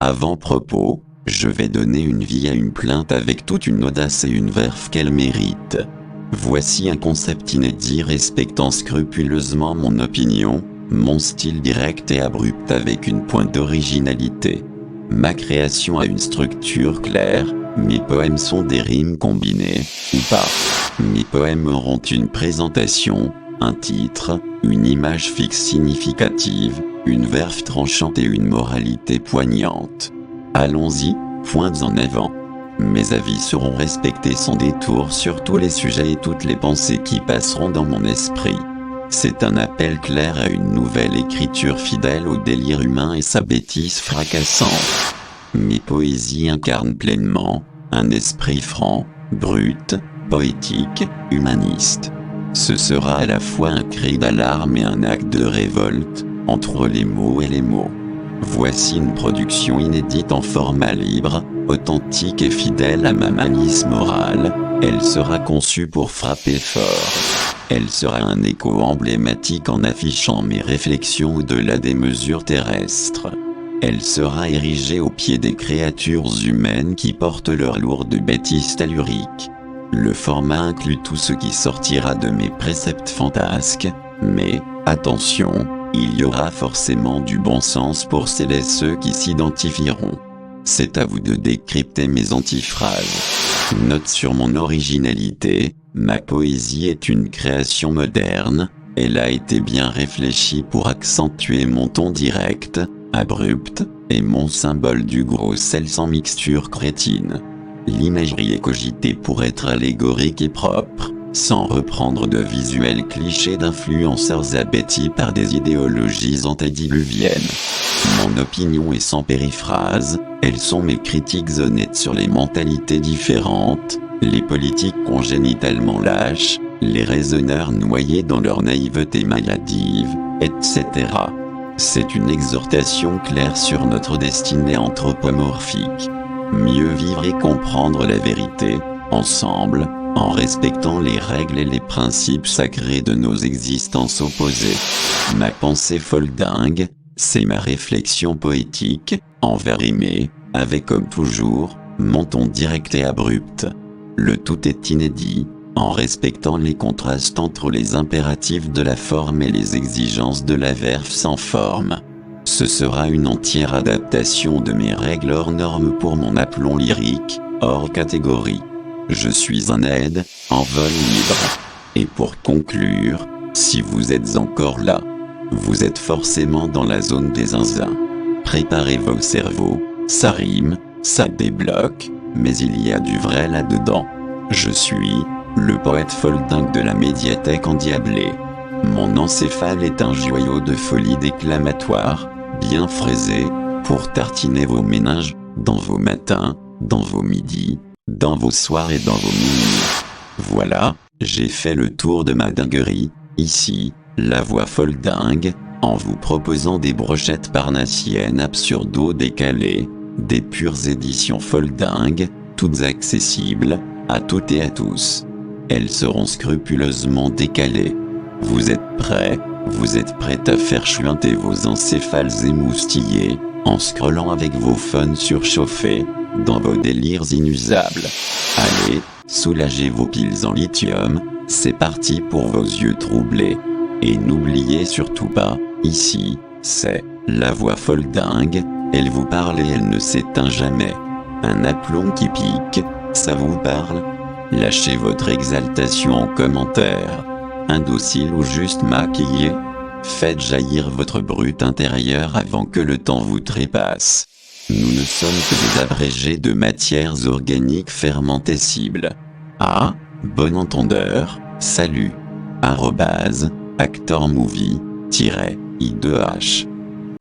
Avant-propos, je vais donner une vie à une plainte avec toute une audace et une verve qu'elle mérite. Voici un concept inédit respectant scrupuleusement mon opinion, mon style direct et abrupt avec une pointe d'originalité. Ma création a une structure claire, mes poèmes sont des rimes combinées, ou pas. Mes poèmes auront une présentation, un titre, une image fixe significative, une verve tranchante et une moralité poignante. Allons-y, points en avant. Mes avis seront respectés sans détour sur tous les sujets et toutes les pensées qui passeront dans mon esprit. C'est un appel clair à une nouvelle écriture fidèle au délire humain et sa bêtise fracassante. Mes poésies incarnent pleinement un esprit franc, brut, poétique, humaniste. Ce sera à la fois un cri d'alarme et un acte de révolte, entre les mots et les mots. Voici une production inédite en format libre, authentique et fidèle à ma malice morale. Elle sera conçue pour frapper fort. Elle sera un écho emblématique en affichant mes réflexions au-delà des mesures terrestres. Elle sera érigée au pied des créatures humaines qui portent leur lourde bêtise tellurique. Le format inclut tout ce qui sortira de mes préceptes fantasques, mais, attention, il y aura forcément du bon sens pour celles et ceux qui s'identifieront. C'est à vous de décrypter mes antiphrases. Note sur mon originalité, ma poésie est une création moderne, elle a été bien réfléchie pour accentuer mon ton direct, abrupt, et mon symbole du gros sel sans mixture crétine. L'imagerie est cogitée pour être allégorique et propre, sans reprendre de visuels clichés d'influenceurs abêtis par des idéologies antédiluviennes. Mon opinion est sans périphrase, elles sont mes critiques honnêtes sur les mentalités différentes, les politiques congénitalement lâches, les raisonneurs noyés dans leur naïveté maladive, etc. C'est une exhortation claire sur notre destinée anthropomorphique. Mieux vivre et comprendre la vérité, ensemble, en respectant les règles et les principes sacrés de nos existences opposées. Ma pensée folle dingue, c'est ma réflexion poétique, envers aimé, avec comme toujours, mon ton direct et abrupt. Le tout est inédit, en respectant les contrastes entre les impératifs de la forme et les exigences de la verve sans forme. Ce sera une entière adaptation de mes règles hors normes pour mon aplomb lyrique, hors catégorie. Je suis un aide, en vol libre. Et pour conclure, si vous êtes encore là, vous êtes forcément dans la zone des zinzins. Préparez vos cerveaux, ça rime, ça débloque, mais il y a du vrai là-dedans. Je suis le poète foldingue de la médiathèque endiablée. Mon encéphale est un joyau de folie déclamatoire, bien fraisé, pour tartiner vos méninges, dans vos matins, dans vos midis, dans vos soirs et dans vos minuits. Voilà, j'ai fait le tour de ma dinguerie, ici, la voix folle dingue, en vous proposant des brochettes parnassiennes absurdo décalées, des pures éditions folle dingue, toutes accessibles, à toutes et à tous. Elles seront scrupuleusement décalées. Vous êtes prêts à faire chuinter vos encéphales émoustillés, en scrollant avec vos phones surchauffés, dans vos délires inusables. Allez, soulagez vos piles en lithium, c'est parti pour vos yeux troublés. Et n'oubliez surtout pas, ici, c'est la voix folle dingue, elle vous parle et elle ne s'éteint jamais. Un aplomb qui pique, ça vous parle? Lâchez votre exaltation en commentaire. Indocile ou juste maquillé, faites jaillir votre brut intérieur avant que le temps vous trépasse. Nous ne sommes que des abrégés de matières organiques fermentescibles. Ah, bon entendeur, salut. @actormovie-i2h.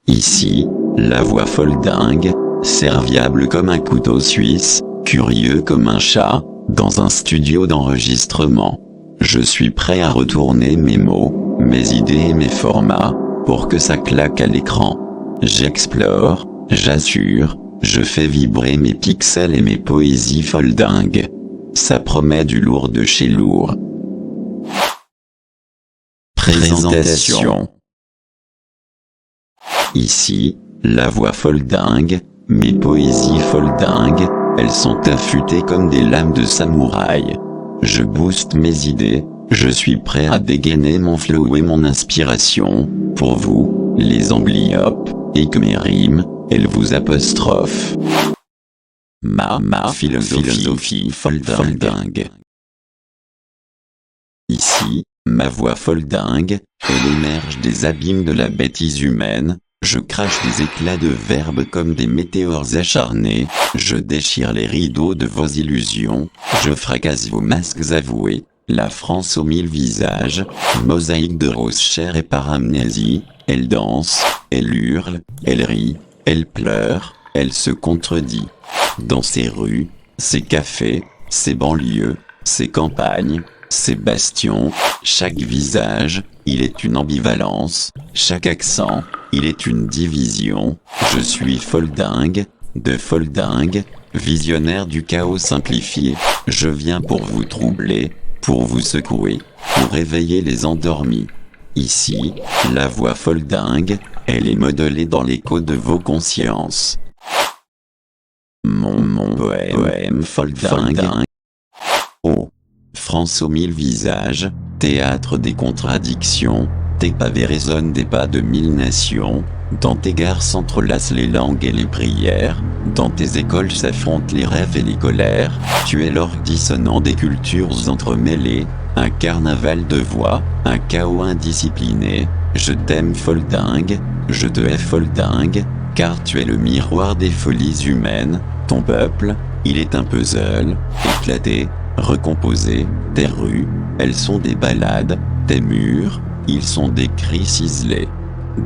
Ici, la voix folle dingue, serviable comme un couteau suisse, curieux comme un chat, dans un studio d'enregistrement. Je suis prêt à retourner mes mots, mes idées et mes formats, pour que ça claque à l'écran. J'explore, j'assure, je fais vibrer mes pixels et mes poésies folles dingues. Ça promet du lourd de chez lourd. Présentation. Ici, la voix folle dingue, Mes poésies foldingues, elles sont affûtées comme des lames de samouraï. Je booste mes idées, je suis prêt à dégainer mon flow et mon inspiration, pour vous, les amblyopes, et que mes rimes, elles vous apostrophent. Ma philosophie foldingue. Ici, ma voix foldingue, elle émerge des abîmes de la bêtise humaine, je crache des éclats de verbes comme des météores acharnés, je déchire les rideaux de vos illusions, je fracasse vos masques avoués, la France aux 1000 visages, mosaïque de rose chair et par amnésie, elle danse, elle hurle, elle rit, elle pleure, elle se contredit. Dans ces rues, ces cafés, ces banlieues, ces campagnes, ces bastions, chaque visage, il est une ambivalence, chaque accent, il est une division, je suis foldingue, de foldingue, visionnaire du chaos simplifié, je viens pour vous troubler, pour vous secouer, pour réveiller les endormis. Ici, la voix foldingue, elle est modelée dans l'écho de vos consciences. Mon poème foldingue. Oh, France aux 1000 visages, théâtre des contradictions, tes pavés résonnent des pas de 1000 nations, dans tes gares s'entrelacent les langues et les prières, dans tes écoles s'affrontent les rêves et les colères, tu es l'orgue dissonant des cultures entremêlées, un carnaval de voix, un chaos indiscipliné, je t'aime foldingue, je te hais foldingue, car tu es le miroir des folies humaines, ton peuple, il est un puzzle, éclaté, recomposé, tes rues, elles sont des ballades, tes murs, ils sont des cris ciselés.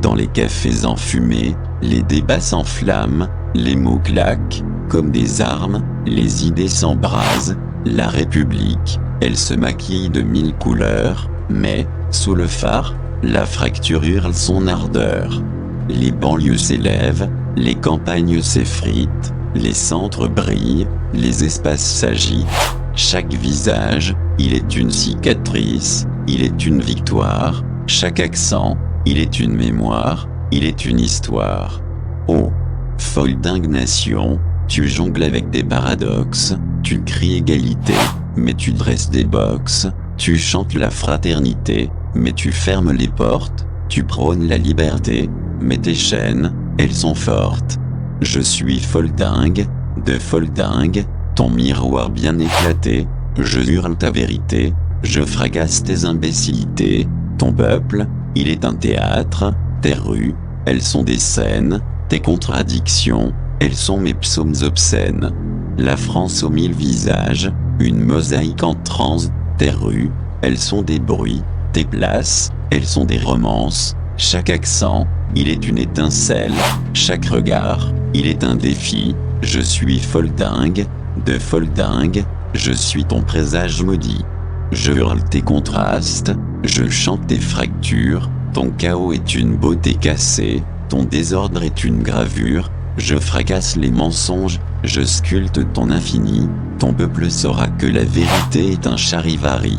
Dans les cafés enfumés, les débats s'enflamment, les mots claquent, comme des armes, les idées s'embrasent, la République, elle se maquille de 1000 couleurs, mais, sous le phare, la fracture hurle son ardeur. Les banlieues s'élèvent, les campagnes s'effritent, les centres brillent, les espaces s'agitent, chaque visage, il est une cicatrice, il est une victoire, chaque accent, il est une mémoire, il est une histoire. Oh, foldingue nation, tu jongles avec des paradoxes, tu cries égalité, mais tu dresses des boxes, tu chantes la fraternité, mais tu fermes les portes, tu prônes la liberté, mais tes chaînes, elles sont fortes. Je suis foldingue, de foldingue, ton miroir bien éclaté, je hurle ta vérité, je fracasse tes imbécilités, ton peuple, il est un théâtre, tes rues, elles sont des scènes, tes contradictions, elles sont mes psaumes obscènes. La France aux 1000 visages, une mosaïque en transe, tes rues, elles sont des bruits, tes places, elles sont des romances, chaque accent, il est une étincelle, chaque regard, il est un défi, je suis foldingue, de foldingue, je suis ton présage maudit. Je hurle tes contrastes, je chante tes fractures, ton chaos est une beauté cassée, ton désordre est une gravure, je fracasse les mensonges, je sculpte ton infini, ton peuple saura que la vérité est un charivari.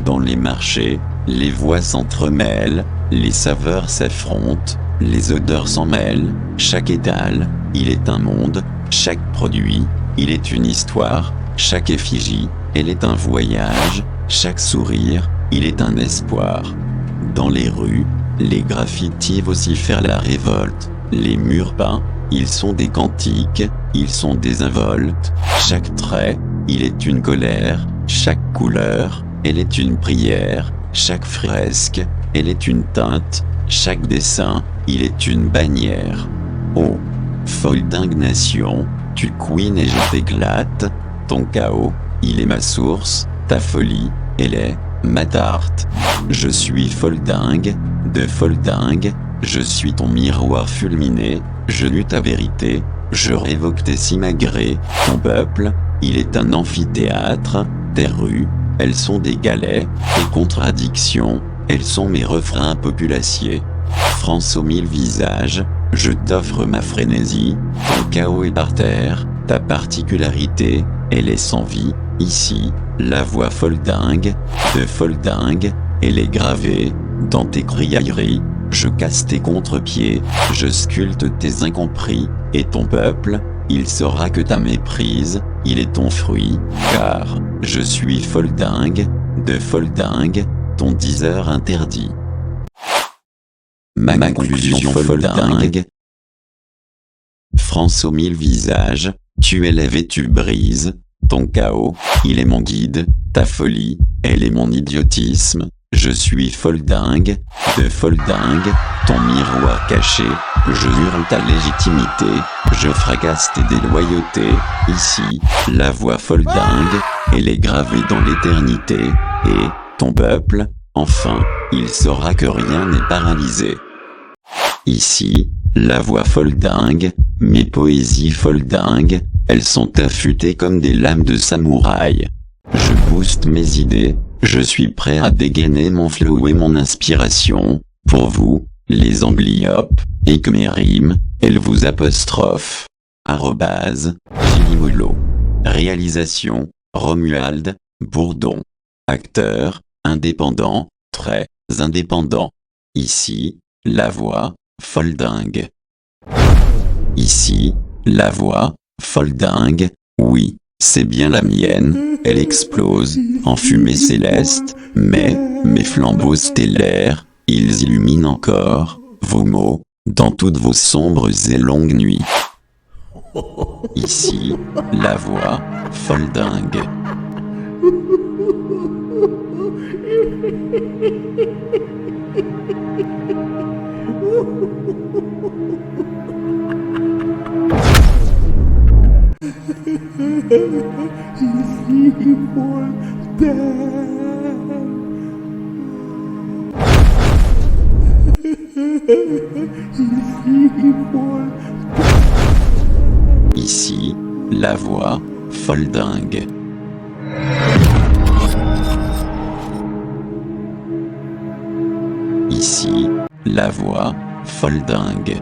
Dans les marchés, les voix s'entremêlent, les saveurs s'affrontent, les odeurs s'en mêlent, chaque étal, il est un monde, chaque produit, il est une histoire, chaque effigie, elle est un voyage, chaque sourire, il est un espoir. Dans les rues, les graffitis vocifèrent la révolte, les murs peints, ils sont des cantiques, ils sont désinvoltes, chaque trait, il est une colère, chaque couleur, elle est une prière, chaque fresque, elle est une teinte, chaque dessin, il est une bannière. Oh, foldingue nation, tu couines et je t'éclate, ton chaos, il est ma source, ta folie, elle est ma tarte. Je suis foldingue, de foldingue, je suis ton miroir fulminé, je lue ta vérité, je révoque tes simagrées, ton peuple, il est un amphithéâtre, tes rues, elles sont des galets, tes contradictions, elles sont mes refrains populaciers. France aux 1000 visages, je t'offre ma frénésie, ton chaos est par terre, ta particularité, elle est sans vie, ici, la voix foldingue, de foldingue, elle est gravée, dans tes criailleries, je casse tes contre-pieds, je sculpte tes incompris, Et ton peuple, il saura que ta méprise, il est ton fruit, car, je suis folle dingue, de folle dingue, ton diseur interdit. Ma conclusion folle dingue. France aux 1000 visages, tu élèves et tu brises, ton chaos, il est mon guide, ta folie, elle est mon idiotisme, je suis folle dingue, de folle dingue, ton miroir caché, je hurle ta légitimité, je fracasse tes déloyautés, ici, la voix folle dingue, elle est gravée dans l'éternité, et, ton peuple, enfin, il saura que rien n'est paralysé. Ici, la voix folle dingue, mes poésies folles dingues, elles sont affûtées comme des lames de samouraï. Je booste mes idées, je suis prêt à dégainer mon flow et mon inspiration, pour vous, les amblyopes, et que mes rimes, elles vous apostrophent. @Gilimolo. Réalisation, Romuald Bourdon. Acteur, indépendant, très indépendant. Ici, la voix, folle dingue. Ici, la voix, folle dingue, oui, c'est bien la mienne, elle explose, en fumée céleste, mais, mes flambeaux stellaires, ils illuminent encore, vos mots, dans toutes vos sombres et longues nuits. Ici, la voix, folle dingue. Ici, la voix, folle dingue. Ici, la voix, folle dingue.